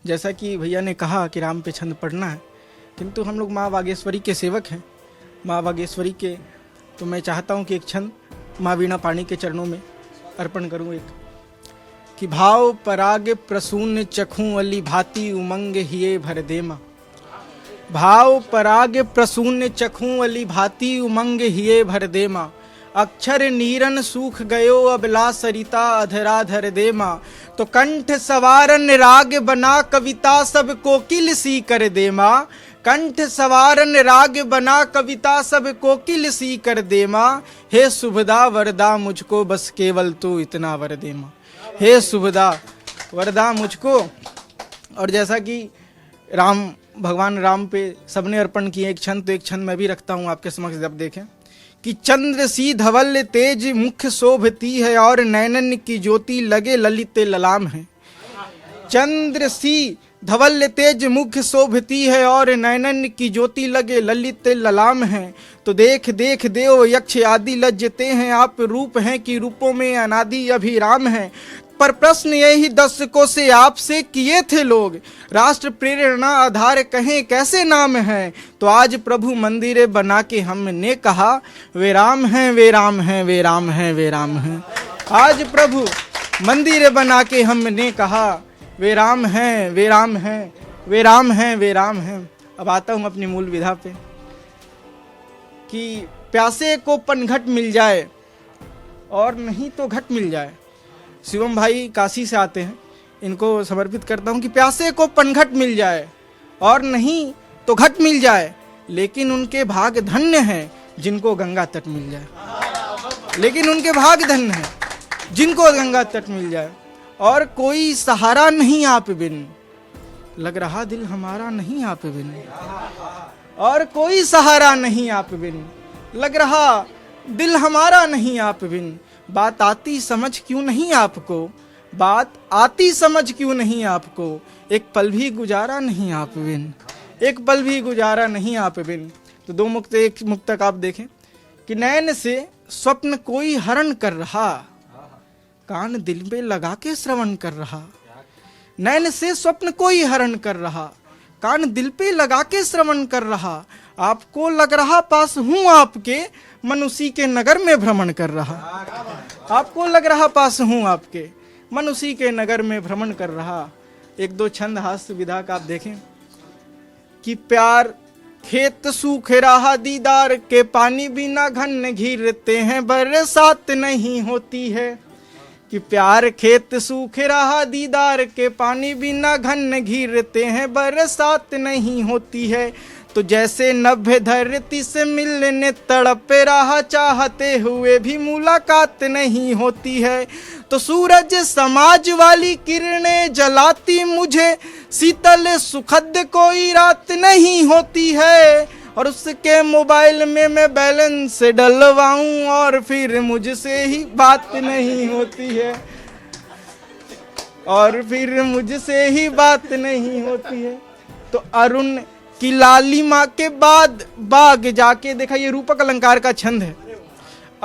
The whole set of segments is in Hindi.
जैसा कि भैया ने कहा कि राम पे छंद पढ़ना है, किंतु हम लोग माँ बागेश्वरी के सेवक हैं, माँ बागेश्वरी के, तो मैं चाहता हूँ कि एक छंद माँ वीणा पाणी के चरणों में अर्पण करूँ एक, कि भाव पराग प्रसून चखूं अली भांति उमंग हिये भर देमा। भाव पराग प्रसून चखूं अली भांति उमंग हिये भर देमा। अक्षर नीरन सूख गयो अबला सरिता अधराधर देमा। तो कंठ सवारन राग बना कविता सब कोकिल सी कर देमा। कंठ सवारन राग बना कविता सब कोकिल सी कर देमा। हे सुभदा वरदा मुझको बस केवल तू इतना वर देमा। हे सुभदा वरदा मुझको। और जैसा कि राम, भगवान राम पे सबने अर्पण किए एक छंद, तो एक छंद मैं भी रखता हूँ आपके समक्ष। जब देखें कि चंद्र सी धवल तेज मुख शोभती है और नैनन की ज्योति लगे ललित ललाम है। चंद्र सी धवल तेज मुख शोभती है और नैनन की ज्योति लगे ललित ललाम है। तो देख देख देव यक्ष आदि लज्जते हैं, आप रूप हैं कि रूपों में अनादि अभिराम है। पर प्रश्न यही दर्शकों से आपसे किए थे लोग, राष्ट्र प्रेरणा आधार कहें कैसे नाम है। तो आज प्रभु मंदिर बना के हमने कहा, वे राम हैं वे राम हैं वे राम हैं वे राम हैं। आज प्रभु मंदिर बना के हमने कहा, वे राम हैं वे राम हैं वे राम हैं वे राम हैं। अब आता हूँ अपनी मूल विधा पे, कि प्यासे को पनघट मिल जाए और नहीं तो घट मिल जाए। शिवम भाई काशी से आते हैं, इनको समर्पित करता हूँ कि प्यासे को पनघट मिल जाए और नहीं तो घट मिल जाए, लेकिन उनके भाग धन्य हैं जिनको गंगा तट मिल जाए। लेकिन उनके भाग धन्य हैं जिनको गंगा तट मिल जाए। और कोई सहारा नहीं आप बिन, लग रहा दिल हमारा नहीं आप बिन। और कोई सहारा नहीं आप बिन, लग रहा दिल हमारा नहीं आप बिन। बात आती समझ क्यों नहीं आपको, बात आती समझ क्यों नहीं आपको। एक पल भी गुजारा नहीं आप बिन, एक पल भी गुजारा नहीं आप बिन। तो दो मुक्त, एक मुक्तक आप देखें कि नैन से स्वप्न कोई हरण कर रहा, कान दिल पे लगा के श्रवण कर रहा। नैन से स्वप्न कोई हरण कर रहा, कान दिल पे लगा के श्रवण कर रहा। आपको लग रहा पास हूं आपके, मन उसी के नगर में भ्रमण कर रहा। आपको लग रहा पास हूं आपके, मन उसी के नगर में भ्रमण कर रहा। एक दो छंद हास्य विधा का आप देखें कि प्यार खेत सूख रहा दीदार के पानी बिना घन घिरते हैं बरसात नहीं होती है। कि प्यार खेत सूख रहा दीदार के पानी बिना घन घिरते हैं बरसात नहीं होती है। तो जैसे नभ्य धरती से मिलने तड़प रहा चाहते हुए भी मुलाकात नहीं होती है। तो सूरज समाज वाली किरणें जलाती मुझे, शीतल सुखद कोई रात नहीं होती है। और उसके मोबाइल में मैं बैलेंस डलवाऊं और फिर मुझसे ही बात नहीं होती है। और फिर मुझसे ही बात नहीं होती है। तो अरुण की लालिमा के बाद बाग जाके देखा, ये रूपक अलंकार का छंद है।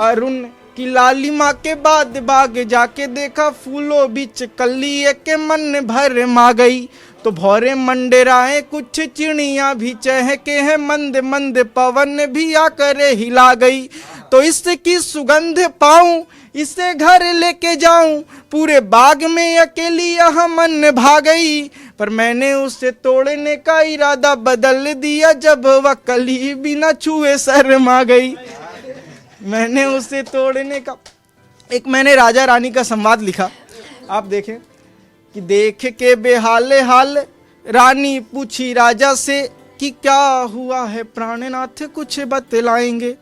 अरुण की लालिमा के बाद बाग जाके देखा, फूलों बीच कली के मन भर मा गई। तो भौरे मंडराए कुछ चिड़ियां भी चहके हैं, मंद मंद पवन भी आकर हिला गई। तो इसकी सुगंध पाऊं इसे घर लेके जाऊं, पूरे बाग में अकेली यह मन भा गई। पर मैंने उसे तोड़ने का इरादा बदल दिया, जब वह कली बिना छुए शर्मा गई। मैंने उसे तोड़ने का, एक मैंने राजा रानी का संवाद लिखा, आप देखें कि देख के बेहाल हाल रानी पूछी राजा से कि क्या हुआ है प्राणनाथ कुछ बतलाएंगे।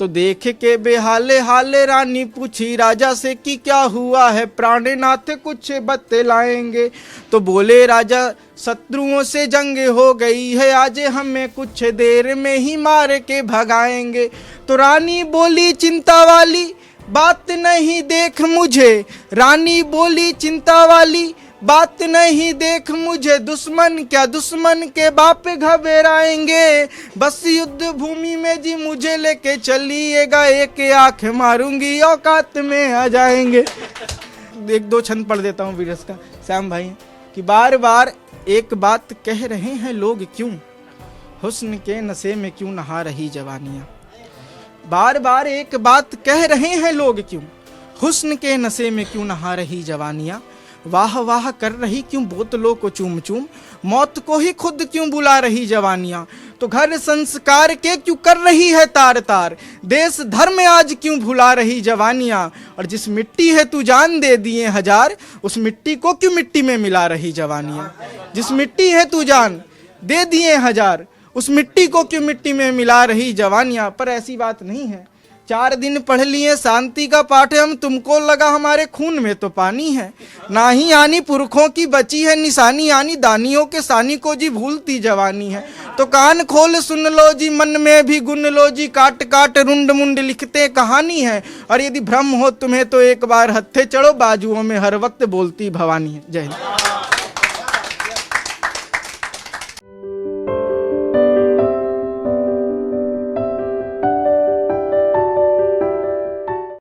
तो देख के बेहाल हाल रानी पूछी राजा से कि क्या हुआ है प्राणनाथ कुछ बतलाएंगे। तो बोले राजा शत्रुओं से जंग हो गई है, आज हमें कुछ देर में ही मार के भगाएंगे। तो रानी बोली चिंता वाली बात नहीं देख मुझे, रानी बोली चिंता वाली बात नहीं देख मुझे, दुश्मन क्या दुश्मन के बाप घबराएंगे। बस युद्ध भूमि में जी मुझे लेके चलिएगा, एक आंख मारूंगी औकात में आ जाएंगे। एक दो छंद पढ़ देता हूँ वीरस का, श्याम भाई, कि बार बार एक बात कह रहे हैं लोग क्यों, हुस्न के नशे में क्यों नहा रही जवानियाँ। बार बार एक बात कह रहे हैं लोग क्यों, हुस्न के नशे में क्यों नहा रही जवानियाँ। वाह वाह कर रही क्यों बोतलों को चूम चूम, मौत को ही खुद क्यों बुला रही जवानियाँ। तो घर संस्कार के क्यों कर रही है तार तार, देश धर्म आज क्यों भुला रही जवानियाँ। और जिस मिट्टी है तू जान दे दिए हजार, उस मिट्टी को क्यों मिट्टी में मिला रही जवानियाँ। जिस मिट्टी है तू जान दे दिए हजार, उस मिट्टी को क्यों मिट्टी में मिला रही जवानियाँ। पर ऐसी बात नहीं है। 4 दिन पढ़ लिए शांति का पाठ हम, तुमको लगा हमारे खून में तो पानी है। ना ही आनी पुरखों की बची है निशानी, यानी दानियों के सानी को जी भूलती जवानी है। तो कान खोल सुन लो जी, मन में भी गुन लो जी, काट काट रुंड मुंड लिखते कहानी है। और यदि भ्रम हो तुम्हें तो एक बार हत्थे चढ़ो, बाजुओं में हर वक्त बोलती भवानी है। जय हिंद।